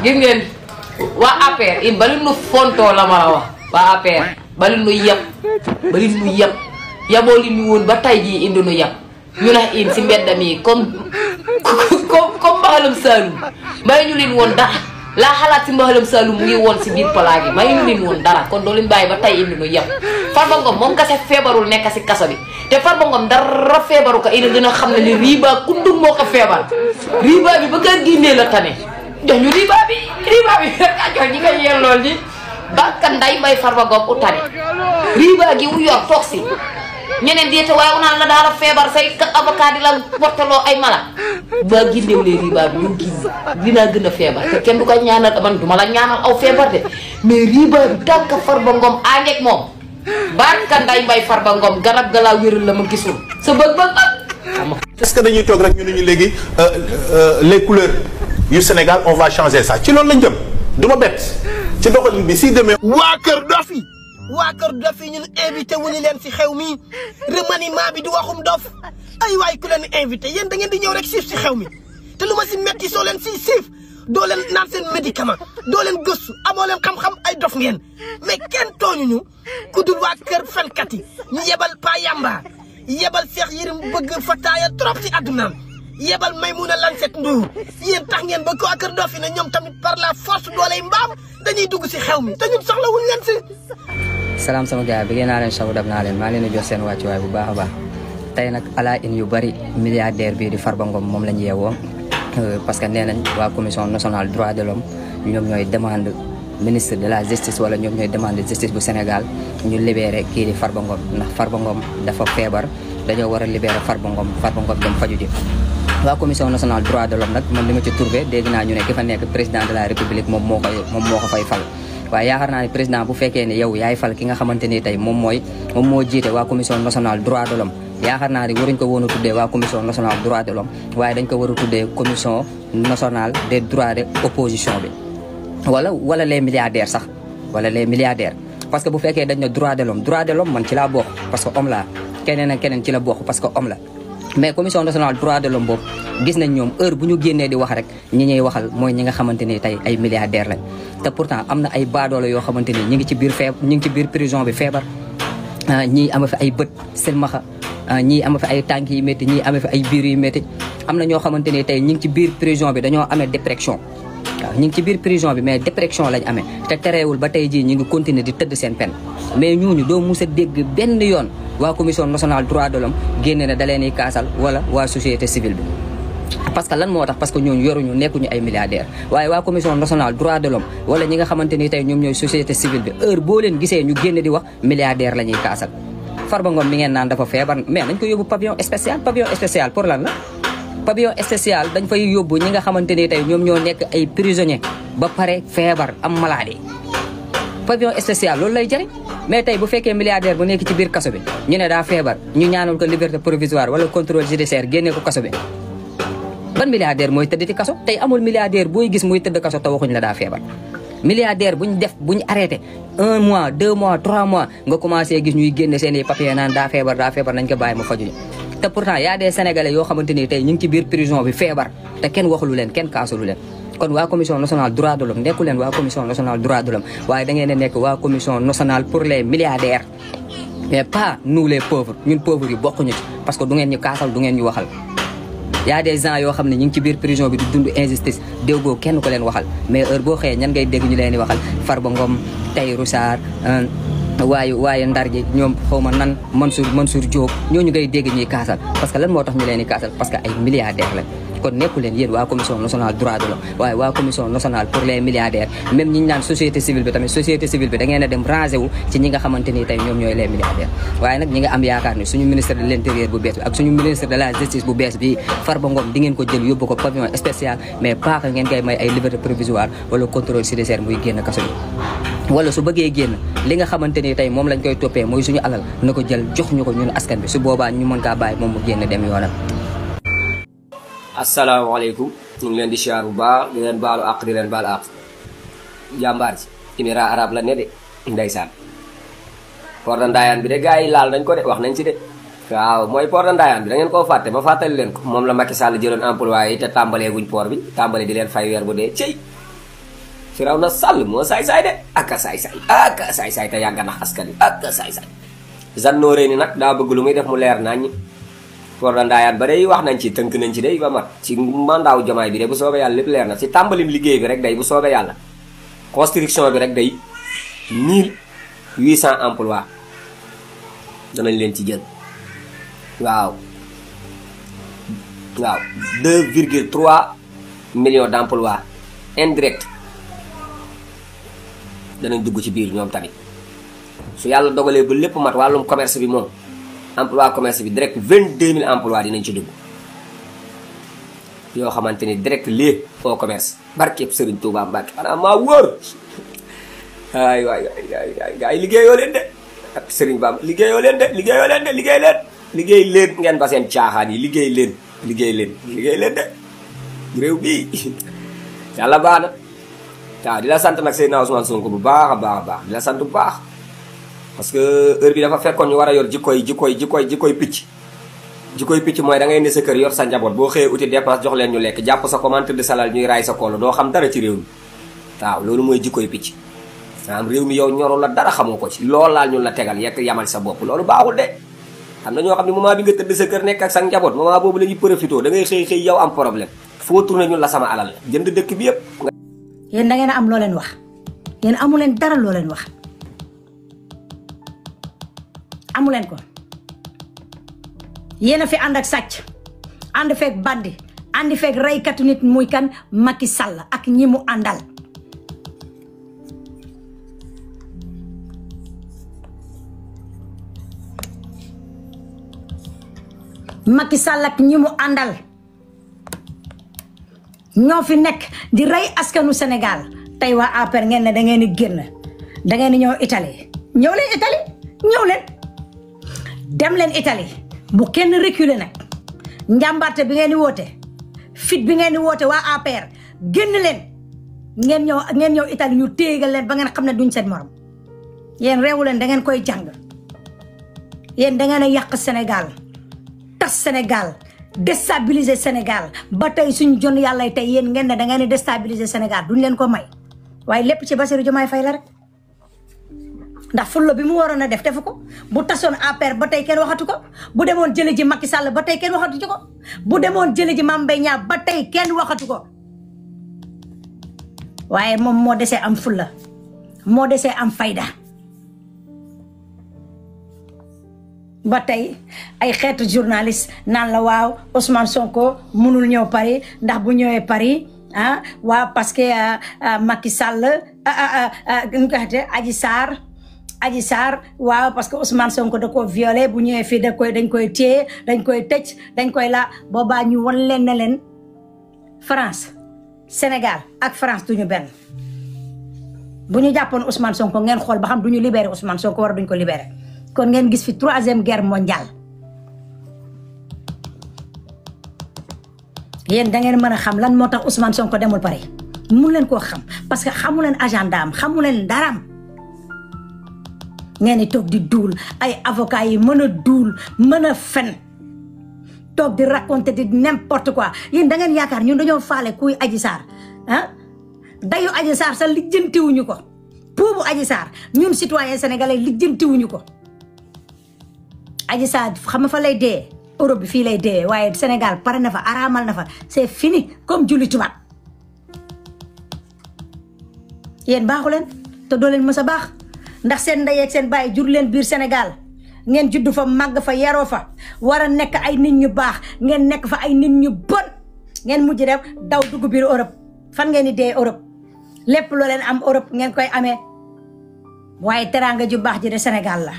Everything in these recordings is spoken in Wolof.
gis ngeen waa APR in bali nu fontoo la ma la wax waa APR bali nu yab yaboo li ñu woon ba tay jii indi nu yab ñu nax in si mbedd mi comme mbaxalam Saalum may ñu leen woon dara laa xalaat si mbaxalam Saalum mu ngi woon si biir palaa gi may ñu leen woon dara kon doo leen bàyyi ba tay indi nu yab Farba Ngom moom kase feebarul nekk si kaso bi te Farba Ngom dara feebaru ko ina gën a xam ne ni riba kundum moo ko feebar riba bi ba nga génnee la tane jox ñu riba bi ka jox ñi nga yeen lool ni bakkan nday may Farba Ngom u tane riba gi wu yor toog si ñeneen diete waaye unaan la daala feebar say avocat di la porteloo ay mala ba gindeewlee riba bi ñu gin dinaa gën a feebar te kenn du ko ñaanal man duma la ñaanal aw feebar de mais riba bi tànk Farba Ngom àngeeg moom bakkan nday may Farba Ngom garab galaa wéral la ma gisul sa bëgg-bëgg est-ce que dañuy toog rek ñu ne ñu léegi les couleurs yu Sénégal on va changer ça ci loolu lañ jëm du ma bett ci doxalin bi si demee. waa Kër Dof yi ñun invité wu ñu leen si xew mi remaniement bi di waxum dof ay waay ku leen invité yéen da ngeen di ñëw rek siif si xew mi te lu ma si metti soo leen si siif doo leen naan seen médicament doo leen gëstu amoo leen xam-xam ay dof ngeen mais kenn tooñuñu ku dul waa kër fenkat yi ñu yebal Pa Yamba yebal Cheikh Yérim bëgg fataaya trop si addunaam yebal Maymuna Lansette Ndour yéen tax ngeen ba ko waa Kër Dof yi ne ñoom tamit par la force dooley mbaam dañuy dugg si xew mi te ñun soxla wuñ leen si. salaam sama gars bi naa leen saw dab naa leen maa leen di jox seen wàccuwaay bu baax a baax tey nag ala in yu bëri milliardaire bii di Farba Ngom moom la ñu yeewoo parce que nee nañ waa commission nationale droit de l'homme ñoom ñooy demande ministre de la justice wala ñoom ñooy demande justice bu Sénégal ñu libéré kii di Farba Ngom ndax Farba Ngom dafa feebar dañoo war a libéré Farba Ngom dem faju ji waa commission nationale droit de l'homme nag man li ma ci trouvé dégg naa ñu ne ki fa nekk président de la république moom moo ko fay fal waaye yaakaar naa ne président bu fekkee ne yow yaay fal ki nga xamante ni tey moom moo jiite waa commission nationale droit de l'homme yaakaar naa ne waruñ ko woon a tuddee waa commission nationale droit de l'homme waaye dañ ko war a tuddee commission nationale des droits de opposition bi wala les milliardaires sax wala les milliardaires parce que bu fekkee dañ ne droit de l'homme man ci laa bokk parce que homme la keneen ak keneen ci la bokk parce que homme la mais commission nationale droit de l'homme boobu gis nañ ñoom heure bu ñu génnee di wax rek ñi ñuy waxal mooy ñi nga xamante ni tey ay milliardaires lañ te pourtant am na ay baadoolo yoo xamante ni ñi ngi ci biir prison bi feebar ñii ama fi ay bët silmaxa ñii ama fi ay tànk yi métti ñii ama fi ay biir yu métti am na ñoo xamante ni tey ñi ngi ci biir prison bi dañoo amee dépression waaw ñi ngi ci biir prison bi mais dépression lañ amee te tereewul ba tey jii ñi ngi continuer di tëdd seen peine mais ñooñu doo mus a dégg benn yoon waa commission nationale droit de l'homme génne na da leen di kaasal wala waa société civile bi parce que lan moo tax parce que ñooñu yoruñu nekkuñu ay milliardaires waaye waa commission nationale droit de l'homme wala ñi nga xamante ni tey ñoom ñooy société civile bi heure boo leen gisee ñu génne di wax milliardaire la ñuy kaasal Farba Ngom mi ngeen naan dafa feebar mais nañ ko yóbbu pavillon spécial pour lan la pavillon spécial dañ fay yóbbu ñi nga xamante ni tey ñoom ñoo nekk ay prisonniers ba pare feebar am maladie pavillon spécial loolu lay jëriñ mais tey bu fekkee milliardaire bu nekk ci biir kaso bi ñu ne daa feebar ñu ñaanal ko liberté provisoire wala contrôle judiciaire génne ko kaso bi ban milliardaire mooy tëdd ci kaso tey amul milliardaire booy gis muy tëdd kaso te waxuñ la daa feebar milliardaire buñ arrêté 1 mois 2 mois 3 mois nga commencé gis ñuy génne seen i papier naan daa feebar nañ ko bàyyi ma faju te pourtant y a des sénégalais yoo xamante ni tey ñu ngi ci biir prison bi feebar te kenn waxulu leen kenn kaasulu leen kon waa commission nationale droit de l'homme nekku leen waa commission nationale droit de l'homme waaye da ngeen a nekk waa commission nationale pour les milliardaires mais pas nous les pauvres ñun pauvres yi bokkuñu ci parce que du ngeen ñu kaasal du ngeen ñu waxal y a des gens yoo xam ne ñu ngi ci biir prison bi di dund injustice déggoo kenn ko leen waxal mais heure boo xëyee ñan ngay dégg ñu leen di waxal Farba Ngom Tahirou Sarr waaye ndar ji ñoom xaw ma nan Mansour Diop ñooñu ngay dégg ñuy kaasal parce que lan moo tax ñu leen di kaasal parce que ay milliardaires lañ kon nekku leen yéen waa commission nationale droit de l'homme waaye waa commission nationale pour les milliardaires même ñi ñu naan société civile bi tamit société civile bi da ngeen a dem rangé wu ci ñi nga xamante ni tey ñoom ñooy les milliardaires waaye nag ñi nga am yaakaar ni suñu ministre de l'intérieur bu bees bi ak suñu ministre de la justice bu bees bi Farba Ngom di ngeen ko jël yóbbu ko pavillon spécial mais pas que ngeen koy may ay liberté provisoire wala contrôle judiciaire muy génn kaso bi wala su bëggee génn li nga xamante ni tey moom lañ koy toppee mooy suñu alal na ko jël jox ñu ko ñun askan bi su boobaa ñu mën kaa bàyyi moom mu génn dem yoonam. asalaamaaleykum ñu ngi leen di siyaar bu baax di leen baalu àq di leen baal àq jàmbaar ji émirat arabe la ne de ndeysaan port de Ndayane bi de gars yi laal nañ ko de wax nañ ci de waaw mooy port de Ndayane bi da ngeen koo fàtte ma fàttali leen ko moom la Macky Sall jëloon employé yi te tàmbalee guñ port bi tàmbale di leen fay weer bu dee cey Firawna Sall moo saay-saay de aka saay-saay te yàgg nax askan wi aka saay-saay Zannooree ni nag daa bëgg lu muy def mu leer nañ for da ndaayaan ba day wax nañ ci tënk nañ ci day ba mat ci mandaaw Diomaye bi de bu soobee yàlla lépp leer na ci tàmbalim liggéey bi rek day bu soobee yàlla construction bi rek day 1800 emplois danañ leen ci jël waaw 2,3 millions d'emplois indirect danañ dugg ci biir ñoom tamit su yàlla dogalee ba lépp mat wàllum commerce bi moom emploi commerce bi direct 22 000 emplois dinañ ci dugg yoo xamante ni direct lié au commerce barkeeb Serigne Touba Mbacke xanaa maa wóor ay waay gaa yi liggéeyoo leen de ak Serigne Bamba liggéeyoo leen de liggéey leen ngeen ba seen caaxaan yi liggéey leen de réew bii yàlla baax na waaw di la sant nag Seydina Ousmane Sonko bu baax a baax di la sant bu baax parce que heure bi dafa fekkoon ñu war a yor jikkoy picc mooy da ngay ne sa kër yor sa njaboot boo xëyee uti dépense jox leen ñu lekk jàpp sa commande de salal ñuy raay sa koolo doo xam dara ci réew mi waaw loolu mooy jikkoy picc maanaam réew mi yow ñorul la dara xamoo ko ci loolu laal ñun la tegal yekk yamal sa bopp loolu baaxul de xam na ñoo xam ne moment bi nga tëdd sa kër nekk ak sa njaboot moment boobu la ñuy profité da ngay xëy yow am problème foo tourné ñun la sama alal jënd dëkk bi yëpp. yéen da ngeen a am loo leen wax yéen amu leen dara loo leen wax amu leen ko yéen a fi ànd ak sàcc ànd feeg bandi ànd feeg reykatu nit muy kan Macky Sall ak ñi mu àndal. Macky Sall ak ñi mu àndal ñoo fi nekk di rey askanu Sénégal tey waa APR ngeen ne da ngeen di génn da ngeen di ñëw Italie ñëw leen dem leen Italie bu kenn reculer nag njàmbarte bi ngeen di woote fit bi ngeen di woote waa APR génn leen ngeen ñëw Italie ñu téegal leen ba ngeen xam ne duñ seen morom yéen réewu leen da ngeen koy jàng yéen da ngeen a yàq Sénégal tas Sénégal déstabiliser Sénégal ba tey suñu jon yàlla tey yéen ngeen ne da ngeen di déstabiliser Sénégal duñ leen ko may waaye lépp ci Bassirou Diomaye Faye la rek ndax fullo bi mu waroon a def defu ko bu tasoon APR ba tey kenn waxatu ko bu demoon jële ji Macky Sall ba tey kenn waxatu ci ko bu demoon jële ji Mame Mbaye Niang ba tey kenn waxatu ko waaye moom moo desee am fulla moo desee am fayda ba tey ay xeetu journaliste naan la waaw Ousmane Sonko mënul ñëw Paris ndax bu ñëwee Paris waaw parce que Macky Sall ñu ko xamante Adji Sarr waaw parce que Ousmane Sonko da ko violé bu ñëwee fii dañ koy téye dañ koy tëj dañ koy la boobaa ñu wan leen ne leen France Sénégal ak France duñu benn bu ñu jàppoon Ousmane Sonko ngeen xool ba xam duñu libéré Ousmane Sonko war duñ ko libéré kon ngeen gis fi 3e guerre mondiale yéen da ngeen mën a xam lan moo tax Ousmane Sonko demul Paris mun leen koo xam parce que xamu leen agenda am xamu leen daraam ngeen di toog di duul ay avocats yi mën a duul mën a fen toog di raconter di n'importe quoi yéen da ngeen yaakaar ñun dañoo faale kuy Adji Sarr dayu Adji Sarr sax lijjantiwuñu ko puubu Adji Sarr ñun citoyen sénégalais lijjantiwuñu ko Adji Sarr xam nga fa lay dee Europe bi fii lay dee waaye Sénégal pare na fa araamal na fa c'est fini comme julli tubaab yéen baaxu leen te doo leen mës a baax ndax seen ndey ak seen baay jur leen biir Sénégal ngeen juddu fa màgg fa yaroo fa war a nekk ay nit ñu baax ngeen nekk fa ay nit ñu bon ngeen mujj def daw dugg biir Europe fan ngeen di dee Europe lépp loo leen am Europe ngeen koy amee waaye teraanga ju baax ji de Sénégal la.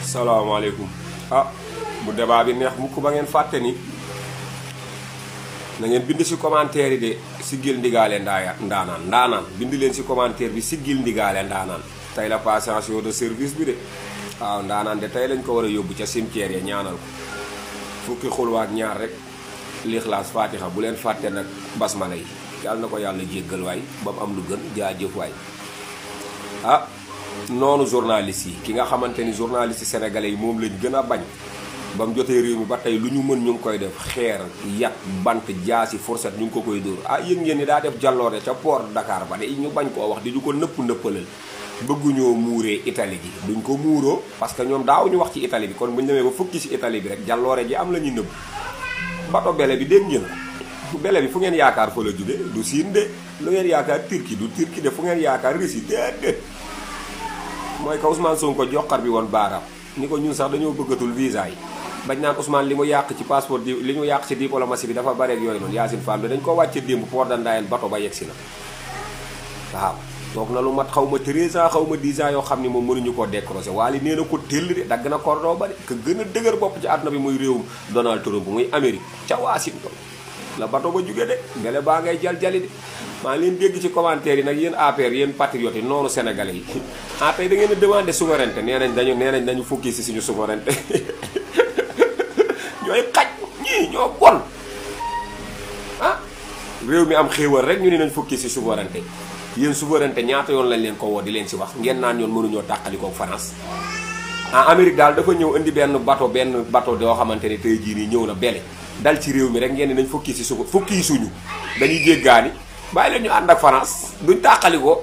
salaamaaleykum bu débat bi neex mukk ba ngeen fàtte ni na ngeen bind ci commentaire yi de siggil ndigaale ndaanaan bind leen ci commentaire bi siggil ndigaale ndaanaan tey la passation de service bi de waaw ndaanaan de tey lañ ko war a yóbbu ca cimetière ya ñaanal ko fukki xulwaak ñaar rek lixlaas fatiha bu leen fàtte nag basmala yi yàlla na ko yàlla jéggal waay ba mu am lu gën jaajëf waay noonu journaliste yi ki nga xamante ni journaliste sénégalais yi moom lañ gën a bañ ba mu jotee réew mi ba tey lu ñu mën ñu ngi koy def xeer yat bant jaasi fourchette ñu ngi ko koy dóor ah yëg ngeen ni daa def jàlloore ca port Dakar ba de ñu bañ koo wax di ñu ko nëppalal bëgguñoo muuree Italie gi duñ ko muuroo parce que ñoom daaw ñu wax ci Italie bi kon buñu demee ba fukki ci Italie bi rek jàlloore ji am la ñuy nëbb bato bele bi dégg ngeen ko bele bi fu ngeen yaakaar fa la jóge du Siin de lu ngeen yaakaar Turquie du Turquie de fu ngeen yaakaar Russie déedéet mooy ka Ousmane Sonko joxar bi woon baaraam ni ko ñun sax dañoo bëggatul visa yi bañ naan Ousmane li mu yàq ci passeport di li ñu yàq ci diplomatie bi dafa bare ak yooyu noonu Yacine Fall dañ ko wàcce démb port de Ndayane bato ba yegsi na waaw toog na lu mat xaw ma 13 ans xaw ma 10 ans yoo xam ni moom mënuñu koo décroché waali nee na ko tell de dagg na cordon ba de que gën a dëgër bopp ci àdduna bi muy réewum Donald Trump muy Amérique ca Washington la bato ba jóge de bele baa ngay jal-jali de maa leen dégg ci commentaire yi nag yéen APR yéen patriotes yi noonu sénégalais yi tey da ngeen a demandé souveraineté nee nañ dañu fukki si suñu souveraineté ñooy xaj ñii ñoo bon ah réew mi am xéewal rek ñu ne nañ fukki si souveraineté yéen souveraineté ñaata yoon lañ leen ko woo di leen si wax ngeen naan yoon mënuñoo tàqalikoo France Amérique daal dafa ñëw indi benn bateau doo xamante ne tey jii nii ñëw na bele dal ci réew mi rek ngeen ne nañ fukki si fukki suñu dañuy jéggaani bàyyi leen ñu ànd ak France duñ tàqalikoo